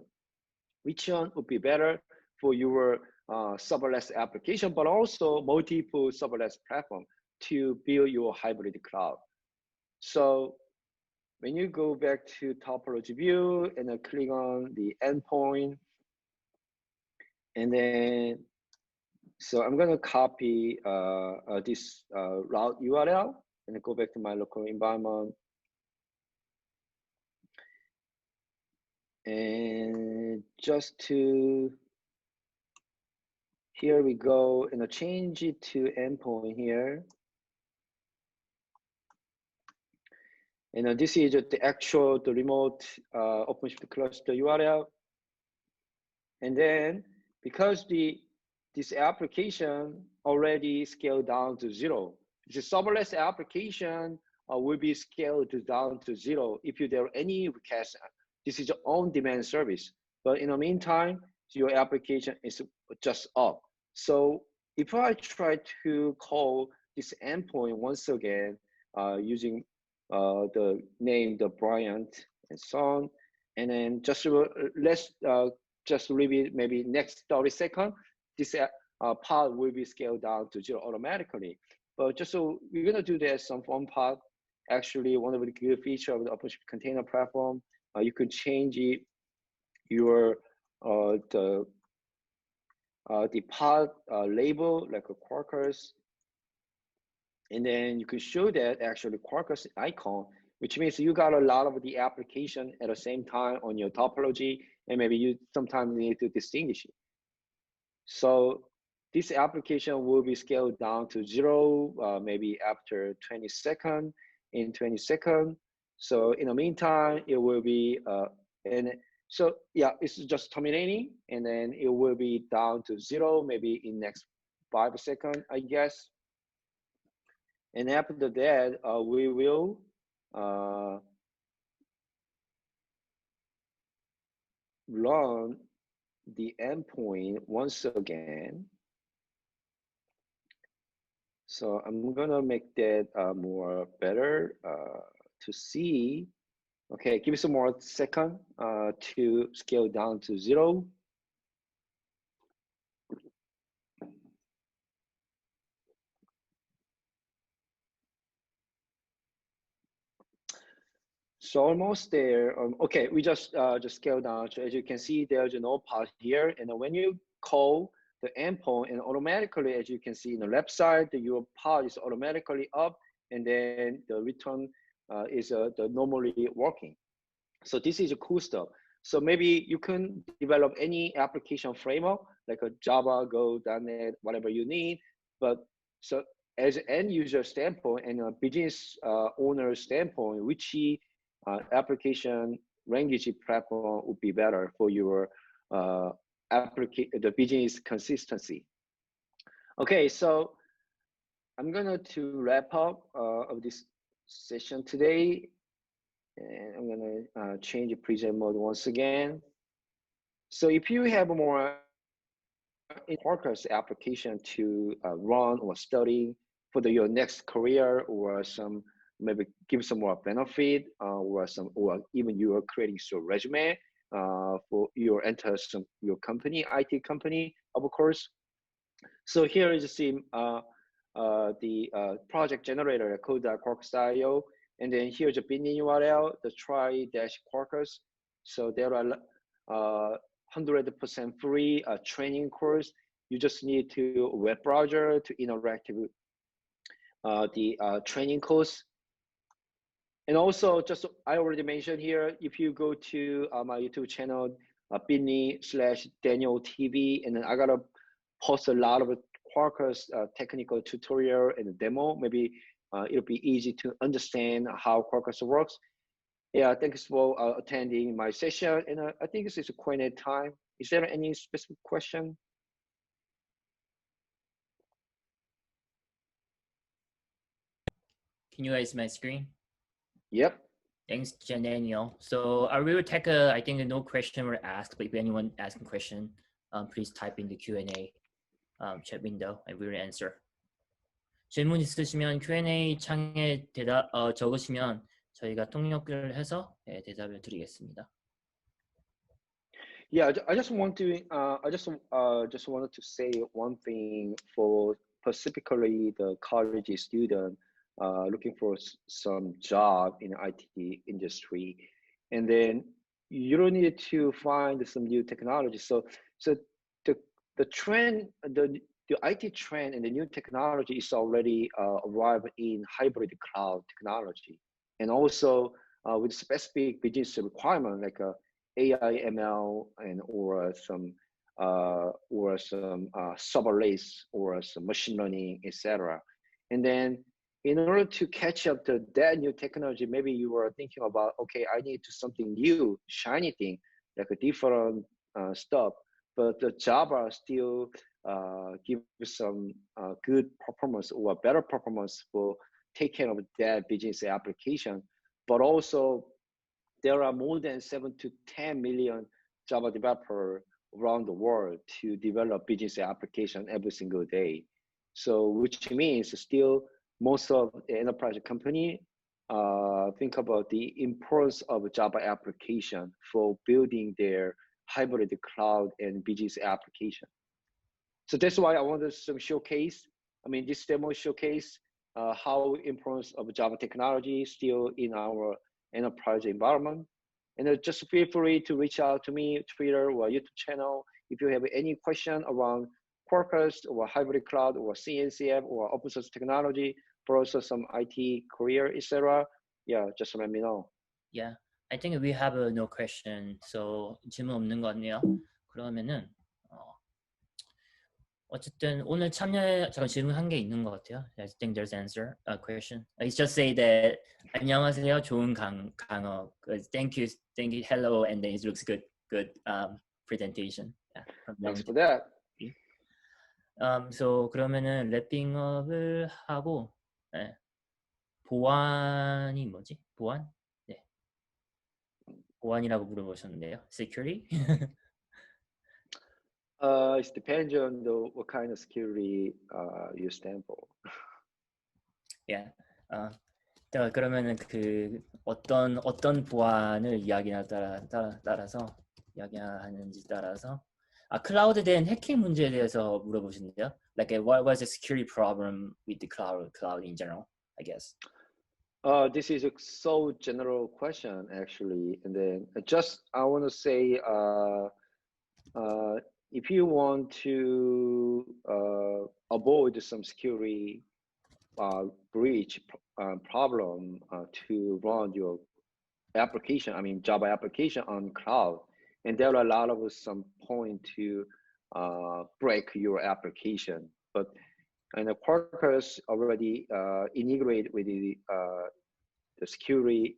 Which one would be better for your serverless application, but also multiple serverless platform to build your hybrid cloud. So when you go back to topology view and then click on the endpoint, and then, so I'm gonna copy this route URL and then go back to my local environment. And just to, here we go, and change it to endpoint here. And this is the actual, the remote OpenShift cluster URL. And then because this application already scaled down to 0, the serverless application will be scaled down to 0 if there are any requests. This is your on-demand service. But in the meantime, your application is just up. So if I try to call this endpoint once again using the name, the Bryant, and so on, and then just let's just repeat maybe next 30 seconds, this part will be scaled down to 0 automatically. But just so we're gonna do that some fun part. Actually, one of the good features of the OpenShift container platform, you could change it, your the pod label like a Quakrus, and then you could show that actually Quakrus icon, which means you got a lot of the application at the same time on your topology, and maybe you sometimes need to distinguish it. So this application will be scaled down to 0 maybe after 20 seconds, in 20 seconds. So in the meantime, it will be, and so yeah, it's just terminating, and then it will be down to 0 maybe in next 5 seconds, I guess. And after that, we will run the endpoint once again. So I'm gonna make that more better to see. Okay, give me some more second to scale down to 0. So almost there. Okay, we just scale down. So as you can see, there's no pod here, and when you call the endpoint, and automatically, as you can see in the left side, your pod is automatically up, and then the return is the normally working. So this is a cool stuff. So maybe you can develop any application framework like a Java, Go, .NET, whatever you need. But so as an end user standpoint and a business owner standpoint, which application language platform would be better for your the business consistency? Okay, so I'm gonna to wrap up of this session today. And I'm gonna change the present mode once again. So if you have more Quakrus application to run or study for your next career or some maybe give some more benefit, or even you are creating your resume for your enter your company, IT company, of course. So here is the project generator code.quakrus.io, and then here's a bin URL, the try-Quakrus. So there are 100% free training course. You just need to web browser to interact with the training course. And also, just I already mentioned here, if you go to my YouTube channel, bit.ly/Daniel TV, and then I gotta post a lot of Quakrus technical tutorial and demo. Maybe it'll be easy to understand how Quakrus works. Yeah, thanks for attending my session, and I think this is a Q&A time. Is there any specific question? Can you guys see my screen? Yep. Thanks, Daniel. So I will take I think no question were asked, but if anyone asking question, please type in the Q&A chat window and we will answer. 질문 있으시면 Q&A 창에 적으시면 저희가 통역을 해서 대답을 드리겠습니다. Yeah, I just want to just wanted to say one thing for specifically the college student looking for some job in IT industry, and then you don't need to find some new technology. So the trend, the IT trend and the new technology is already arrived in hybrid cloud technology, and also with specific business requirement like AI, ML, and or some serverless or some machine learning, etc. And then in order to catch up to that new technology, maybe you were thinking about, okay, I need to something new, shiny thing, like a different stuff. But the Java still gives some good performance or better performance for take care of that business application. But also, there are more than 7 to 10 million Java developers around the world to develop business application every single day. So, which means still most of the enterprise company think about the importance of Java application for building their hybrid cloud and business application. So that's why I wanted some showcase. I mean, this demo showcase how importance of Java technology still in our enterprise environment. And just feel free to reach out to me, Twitter or YouTube channel, if you have any question around Quakrus or hybrid cloud or CNCF or open source technology, but also some IT career, etc. Yeah, just let me know. Yeah, I think we have no question, so 질문 없는 것 같네요. 그러면은 어쨌든 오늘 잠깐 질문 한 개 있는 것 같아요. I think there's answer a question. It's just say that 안녕하세요, 좋은 강어. Thank you, hello, and then it looks good presentation. Yeah, Thanks for that. So 그러면은 랩핑업을 하고 보안이 뭐지? 보안? 네. 보안이라고 물어보셨는데요. Security? It depends on what kind of security you stand for. Yeah. 그러면은 그 어떤 보안을 이야기하는 따라서 이야기하는지 따라서 클라우드된 해킹 문제에 대해서 물어보시는데요. Like what was the security problem with the cloud in general, I guess. This is a so general question actually, and then I want to say if you want to avoid some security breach problem to run your application, I mean Java application on cloud, and there are a lot of some point to break your application, and the Quakrus already integrate with the security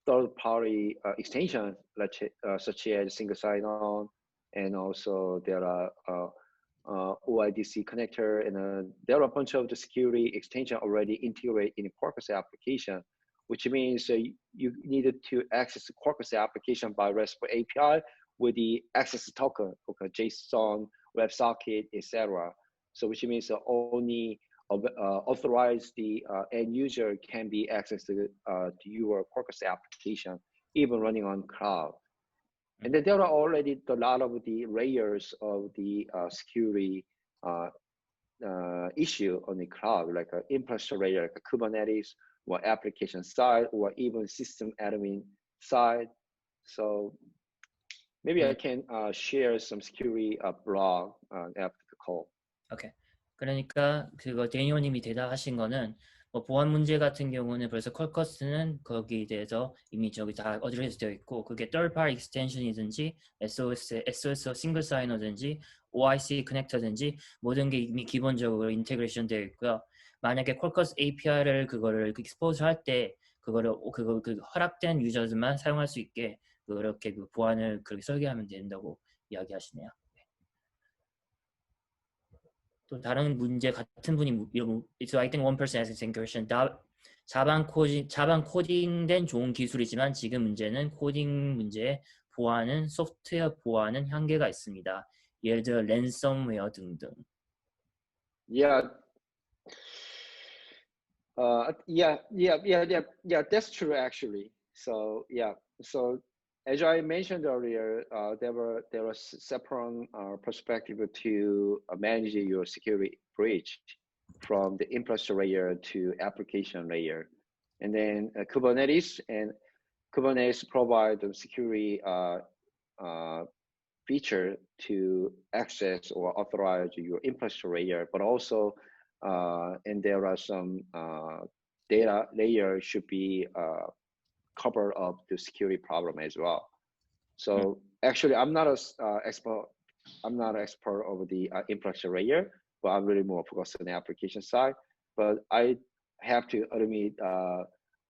third-party extension such as single sign-on, and also there are OIDC connector, and there are a bunch of the security extension already integrated in the Quakrus application, which means you needed to access the Quakrus application by RESTful API with the access token, okay, JSON, WebSocket, etc. So which means only authorize the end user can be accessed to your Quakrus application, even running on cloud. And then there are already a lot of the layers of the security issue on the cloud, like an infrastructure layer, like a Kubernetes, or application side, or even system admin side. So maybe I can share some security blog after the call. 오케이. 그러니까 그거 데니오님이 대답하신 거는 뭐 보안 문제 같은 경우는 벌써 쿼커스는 거기에 대해서 이미 저기 다 어드레스 되어 있고 그게 third party extension이든지 SOS 싱글 사이너든지 OIC 커넥터든지 모든 게 이미 기본적으로 인테그레이션 되어 있고요. 만약에 쿼커스 API를 그거를 익스포즈 할 때 그거를 그 허락된 유저들만 사용할 수 있게 그렇게 그 보안을 그렇게 설계하면 된다고 이야기하시네요. 또 다른 문제 같은 분이 So I think one person has the same question. 자반 코딩된 좋은 기술이지만 지금 문제는 코딩 문제의 보안은 소프트웨어 보안은 한계가 있습니다. 예를 들어 랜섬웨어 등등. Yeah. Yeah, that's true actually. So yeah, so as I mentioned earlier, there was separate perspective to manage your security breach from the infrastructure layer to application layer, and then Kubernetes provide the security feature to access or authorize your infrastructure layer, but also and there are some data layer should be cover up the security problem as well. So actually, I'm not an expert of the infrastructure layer, but I'm really more focused on the application side. But I have to admit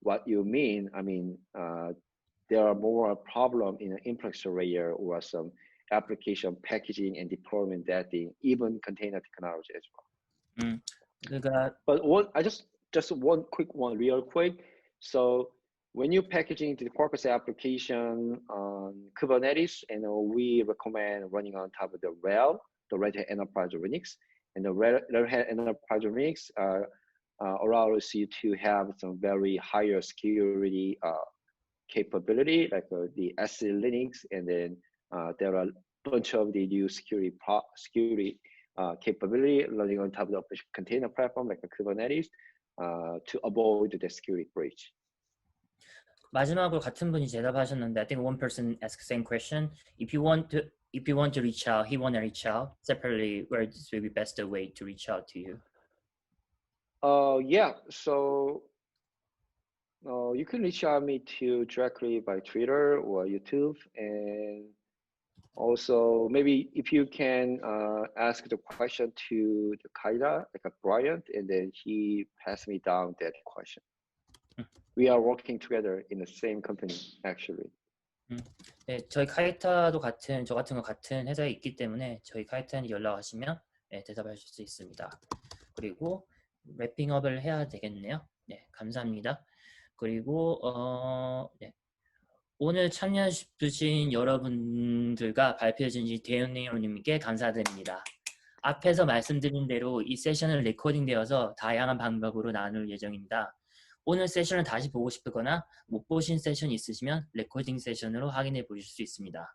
what you mean. I mean, there are more problem in the infrastructure layer or some application packaging and deployment that thing, even container technology as well. But just one quick one, real quick. So when you're packaging the Quakrus application on Kubernetes, and we recommend running on top of the Red Hat Enterprise Linux, and the Red Hat Enterprise Linux allows you to have some very higher security capability, like the SC Linux, and then there are a bunch of the new security capability running on top of the container platform like Kubernetes to avoid the security breach. 마지막으로 같은 분이 대답하셨는데 I think one person asked the same question. If you want to reach out, he want to reach out separately, where this will be best way to reach out to you? Yeah, so you can reach out me to directly by Twitter or YouTube, and also maybe if you can ask the question to the KAITA, like a Brian, and then he passed me down that question. We are working together in the same company, actually. 네, 저희 카이타도 저 같은 거 같은 회사에 있기 때문에 저희 카이타에 연락하시면 네, 대답하실 수 있습니다. 그리고 랩핑업을 해야 되겠네요. 네, 감사합니다. 그리고 네. 오늘 참여해주신 여러분들과 발표해주신 대현님께 감사드립니다. 앞에서 말씀드린 대로 이 세션은 레코딩되어서 다양한 방법으로 나눌 예정입니다. 오늘 세션을 다시 보고 싶거나 못 보신 세션 있으시면 레코딩 세션으로 확인해 보실 수 있습니다.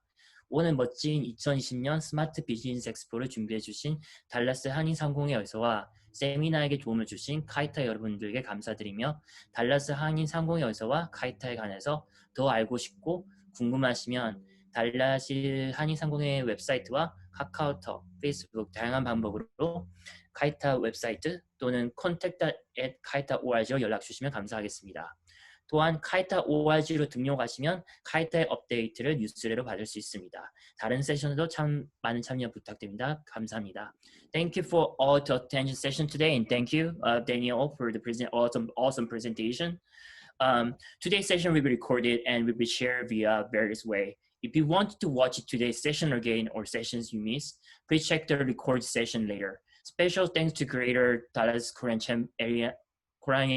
오늘 멋진 2020년 스마트 비즈니스 엑스포를 준비해 주신 달라스 한인상공회의소와 세미나에게 도움을 주신 카이타 여러분들께 감사드리며 달라스 한인상공회의소와 카이타에 관해서 더 알고 싶고 궁금하시면 달라스 한인상공회 웹사이트와 카카오톡, 페이스북 다양한 방법으로 카이타 웹사이트 또는 contact@kaita.org로 연락 주시면 감사하겠습니다. 또한 카이타 ORG로 등록하시면 카이타의 업데이트를 뉴스레터로 받을 수 있습니다. 다른 세션도 많은 참여 부탁드립니다. 감사합니다. Thank you for all to attend the session today, and thank you, Daniel, for the awesome presentation. Today's session will be recorded and will be shared via various ways. If you want to watch today's session again or sessions you missed, please check the recorded session later. Special thanks to Greater Dallas Korean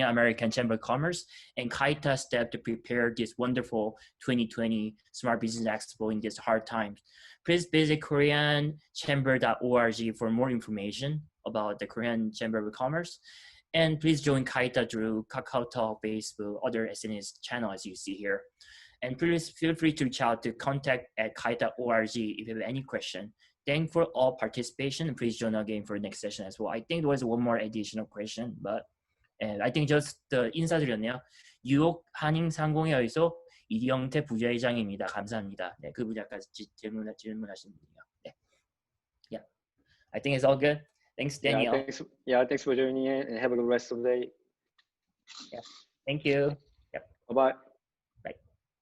American Chamber of Commerce and KAITA staff to prepare this wonderful 2020 Smart Business Expo in these hard times. Please visit koreanchamber.org for more information. about the Korean Chamber of Commerce. And please join KAITA through KakaoTalk, Facebook, other SNS channel as you see here. And please feel free to reach out to contact@kaita.org if you have any question. Thank for all participation, and please join again for the next session as well. I think there was one more additional question, but I think just 인사드렸네요. 유혹 한인상공회의소 이영태 부회장입니다. 감사합니다. 네, 그 분야까지 질문하신 분이요. 네. Yeah, I think it's all good. Thanks, Daniel. Thanks for joining in, and have a good rest of the day. Yeah, thank you. Yep. Bye-bye.